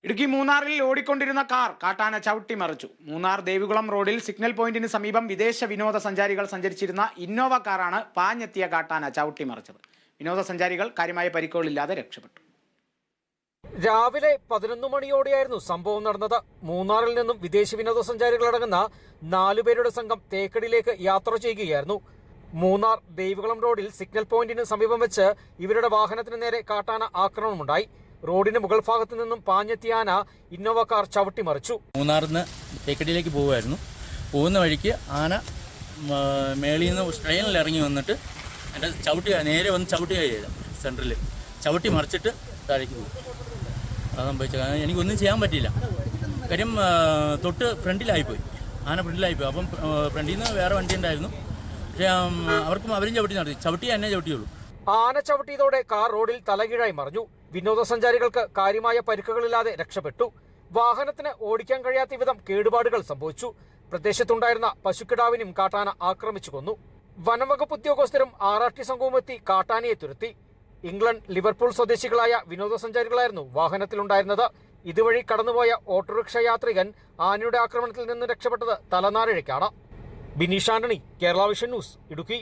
ഇടുക്കി മൂന്നാറിൽ ഓടിക്കൊണ്ടിരുന്ന കാർ കാട്ടാന ചവിട്ടിമറിച്ചു. മൂന്നാർ ദേവികുളം റോഡിൽ സിഗ്നൽ പോയിന്റിന് സമീപം വിദേശ വിനോദസഞ്ചാരികൾ സഞ്ചരിച്ചിരുന്ന ഇന്നോവ കാറാണ് പാഞ്ഞെത്തിയ കാട്ടാന ചവിട്ടിമറിച്ചത്. വിനോദസഞ്ചാരികൾ കാര്യമായ പരിക്കുകളില്ലാതെ രക്ഷപ്പെട്ടു. രാവിലെ 11 മണിയോടെയായിരുന്നു സംഭവം നടന്നത്. മൂന്നാറിൽ നിന്നും വിദേശ വിനോദസഞ്ചാരികളടങ്ങുന്ന 4 പേരുടെ സംഘം തേക്കടിയിലേക്ക് യാത്ര ചെയ്യുകയായിരുന്നു. മൂന്നാർ ദേവികുളം റോഡിൽ സിഗ്നൽ പോയിന്റിന് സമീപം വെച്ച് ഇവരുടെ വാഹനത്തിന് നേരെ കാട്ടാന ആക്രമണമുണ്ടായി. റോഡിന് മുകൾ ഭാഗത്തു നിന്നും പാഞ്ഞെത്തിയ ആന ഇന്നോവ കാർ ചവിട്ടിമറിച്ചു. മൂന്നാറിൽ നിന്ന് തേക്കടിയിലേക്ക് പോകുമായിരുന്നു. പോകുന്ന വഴിക്ക് ആന മേളിൽ നിന്ന് ട്രെയിനിൽ ഇറങ്ങി വന്നിട്ട് എൻ്റെ നേരെ വന്ന് ചവിട്ടുകയാണ് ചെയ്തത്. സെൻറ്ററിൽ ചവിട്ടി മറിച്ചിട്ട് താഴേക്ക് പോകും. അത് സംഭവിച്ചത്. എനിക്കൊന്നും ചെയ്യാൻ പറ്റിയില്ല. കാര്യം തൊട്ട് ഫ്രണ്ടിലായിപ്പോയി. ആന ഫ്രണ്ടിലായിപ്പോയി. അപ്പം ഫ്രണ്ടിൽ നിന്ന് വേറെ വണ്ടി ഉണ്ടായിരുന്നു. പക്ഷേ അവരും ചവിട്ടി നടത്തി. ചവിട്ടി എന്നെ ചവിട്ടിയുള്ളൂ. ആന ചവിട്ടിയതോടെ കാർ റോഡിൽ തലകീഴായി മറിഞ്ഞു. വിനോദസഞ്ചാരികൾക്ക് കാര്യമായ പരിക്കുകളില്ലാതെ രക്ഷപ്പെട്ടു. വാഹനത്തിന് ഓടിക്കാൻ കഴിയാത്ത വിധം കേടുപാടുകൾ സംഭവിച്ചു. പ്രദേശത്തുണ്ടായിരുന്ന പശുക്കിടാവിനും കാട്ടാന ആക്രമിച്ചു കൊന്നു. വനംവകുപ്പ് ഉദ്യോഗസ്ഥരും RRT സംഘവും എത്തി കാട്ടാനയെ തുരത്തി. ഇംഗ്ലണ്ട്, ലിവർപൂൾ സ്വദേശികളായ വിനോദസഞ്ചാരികളായിരുന്നു വാഹനത്തിലുണ്ടായിരുന്നത്. ഇതുവഴി കടന്നുപോയ ഓട്ടോറിക്ഷ യാത്രികൻ ആനയുടെ ആക്രമണത്തിൽ നിന്ന് രക്ഷപ്പെട്ടത് തലനാരിഴയ്ക്കാണ്. ബിനീഷ് ആന്റണി, കേരള വിഷൻ ന്യൂസ്, ഇടുക്കി.